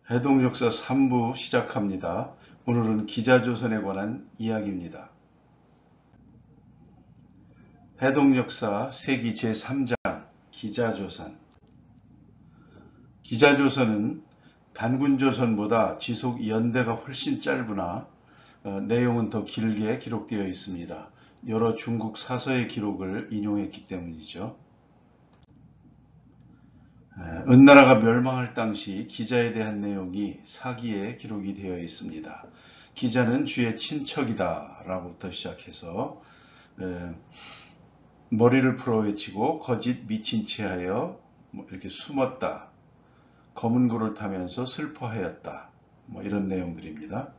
해동역사 3부 시작합니다. 오늘은 기자조선에 관한 이야기입니다. 해동역사 세기 제3장 기자조선. 기자조선은 단군조선보다 지속 연대가 훨씬 짧으나 내용은 더 길게 기록되어 있습니다. 여러 중국 사서의 기록을 인용했기 때문이죠. 은나라가 멸망할 당시 기자에 대한 내용이 사기에 기록이 되어 있습니다. 기자는 주의 친척이다 라고부터 시작해서 머리를 풀어헤치고 거짓 미친 체하여 이렇게 숨었다. 검은 고를 타면서 슬퍼하였다. 이런 내용들입니다.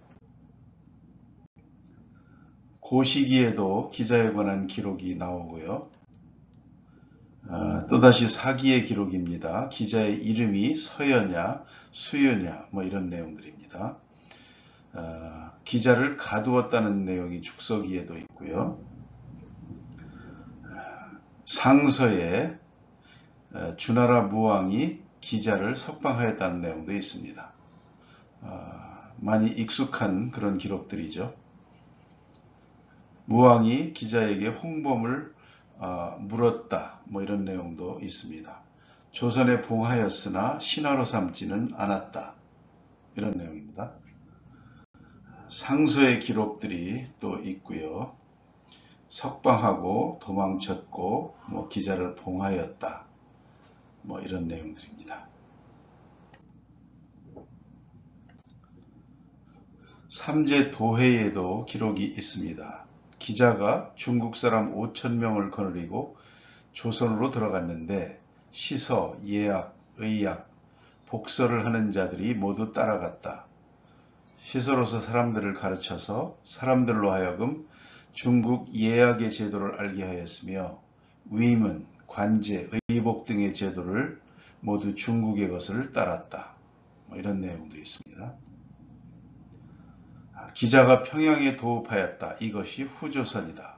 그 시기에도 기자에 관한 기록이 나오고요. 또다시 사기의 기록입니다. 기자의 이름이 서여냐 수여냐 이런 내용들입니다. 기자를 가두었다는 내용이 죽서기에도 있고요. 상서에 주나라 무왕이 기자를 석방하였다는 내용도 있습니다. 많이 익숙한 그런 기록들이죠. 무왕이 기자에게 홍범을 물었다 이런 내용도 있습니다. 조선에 봉하였으나 신하로 삼지는 않았다 이런 내용입니다. 상서의 기록들이 또 있고요. 석방하고 도망쳤고 기자를 봉하였다 이런 내용들입니다. 삼제도회에도 기록이 있습니다. 기자가 중국 사람 5,000명을 거느리고 조선으로 들어갔는데 시서, 예약, 의약, 복서를 하는 자들이 모두 따라갔다. 시서로서 사람들을 가르쳐서 사람들로 하여금 중국 예약의 제도를 알게 하였으며 위문, 관제, 의복 등의 제도를 모두 중국의 것을 따랐다. 이런 내용도 있습니다. 기자가 평양에 도읍하였다. 이것이 후조선이다.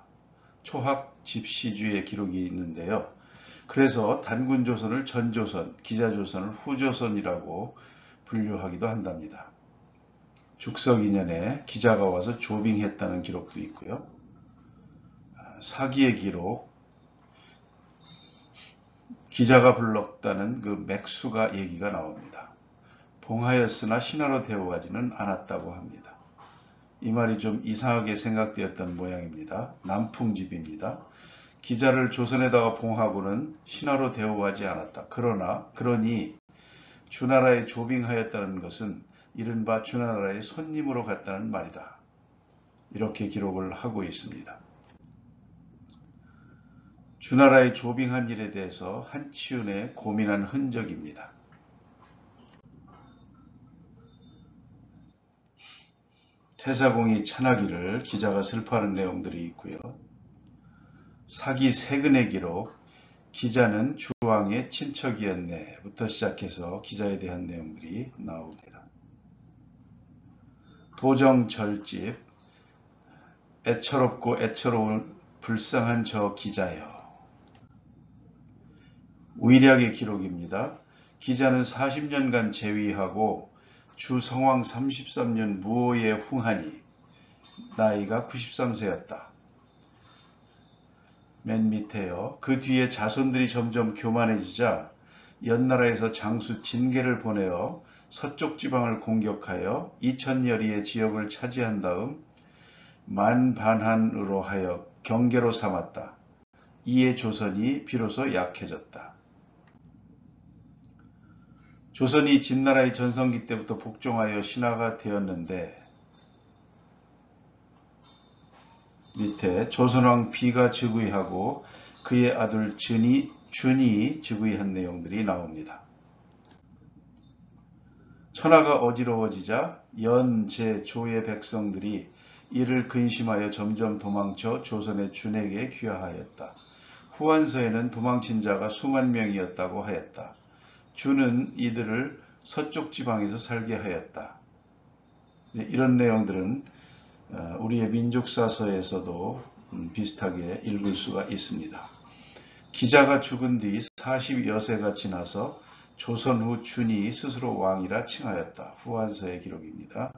초학 집시주의 기록이 있는데요. 그래서 단군조선을 전조선, 기자조선을 후조선이라고 분류하기도 한답니다. 죽석 2년에 기자가 와서 조빙했다는 기록도 있고요. 사기의 기록, 기자가 불렀다는 그 맥수가 얘기가 나옵니다. 봉하였으나 신하로 대우하지는 않았다고 합니다. 이 말이 좀 이상하게 생각되었던 모양입니다. 남풍집입니다. 기자를 조선에다가 봉하고는 신하로 대우하지 않았다. 그러니 주나라에 조빙하였다는 것은 이른바 주나라의 손님으로 갔다는 말이다. 이렇게 기록을 하고 있습니다. 주나라에 조빙한 일에 대해서 한치윤에 고민한 흔적입니다. 태사공이 찬하기를 기자가 슬퍼하는 내용들이 있고요. 사기 세근의 기록, 기자는 주왕의 친척이었네 부터 시작해서 기자에 대한 내용들이 나옵니다. 도정절집, 애처롭고 애처로운 불쌍한 저 기자여. 위략의 기록입니다. 기자는 40년간 재위하고 주 성왕 33년 무오에 흥하니 나이가 93세였다. 맨 밑에요. 그 뒤에 자손들이 점점 교만해지자 연나라에서 장수 진계를 보내어 서쪽 지방을 공격하여 2000여리의 지역을 차지한 다음 만반한으로 하여 경계로 삼았다. 이에 조선이 비로소 약해졌다. 조선이 진나라의 전성기 때부터 복종하여 신하가 되었는데 밑에 조선왕 비가 즉위하고 그의 아들 준이 즉위한 내용들이 나옵니다. 천하가 어지러워지자 연, 제, 조의 백성들이 이를 근심하여 점점 도망쳐 조선의 준에게 귀화하였다. 후한서에는 도망친 자가 수만 명이었다고 하였다. 준은 이들을 서쪽 지방에서 살게 하였다. 이런 내용들은 우리의 민족사서에서도 비슷하게 읽을 수가 있습니다. 기자가 죽은 뒤 40여 세가 지나서 조선 후 준이 스스로 왕이라 칭하였다. 후한서의 기록입니다.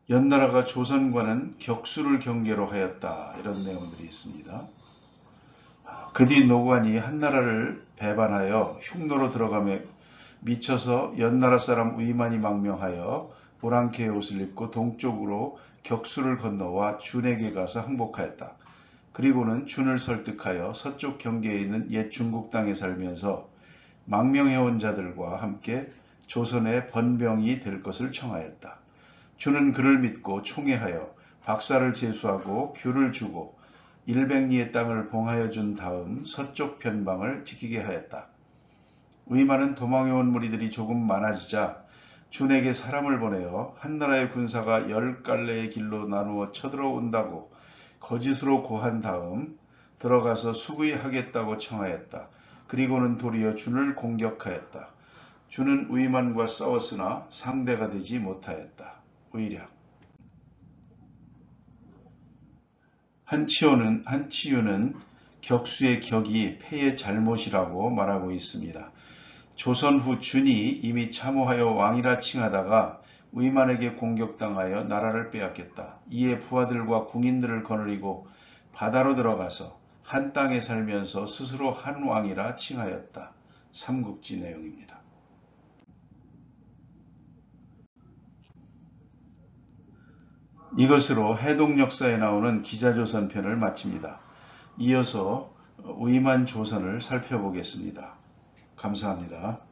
연나라가 조선과는 격수를 경계로 하였다. 이런 내용들이 있습니다. 그 뒤 노관이 한나라를 배반하여 흉노로 들어가며 미쳐서 연나라 사람 위만이 망명하여 오랑캐의 옷을 입고 동쪽으로 격수를 건너와 준에게 가서 항복하였다. 그리고는 준을 설득하여 서쪽 경계에 있는 옛 중국 땅에 살면서 망명해온 자들과 함께 조선의 번병이 될 것을 청하였다. 준은 그를 믿고 총애하여 박사를 제수하고 규를 주고 100리의 땅을 봉하여 준 다음 서쪽 변방을 지키게 하였다. 위만은 도망해온 무리들이 조금 많아지자 준에게 사람을 보내어 한나라의 군사가 10갈래의 길로 나누어 쳐들어온다고 거짓으로 고한 다음 들어가서 수구이하겠다고 청하였다. 그리고는 도리어 준을 공격하였다. 준은 위만과 싸웠으나 상대가 되지 못하였다. 의략. 한치유는 격수의 격이 패의 잘못이라고 말하고 있습니다. 조선 후 준이 이미 참호하여 왕이라 칭하다가 위만에게 공격당하여 나라를 빼앗겼다. 이에 부하들과 궁인들을 거느리고 바다로 들어가서 한 땅에 살면서 스스로 한 왕이라 칭하였다. 삼국지 내용입니다. 이것으로 해동역사에 나오는 기자조선 편을 마칩니다. 이어서 위만 조선을 살펴보겠습니다. 감사합니다.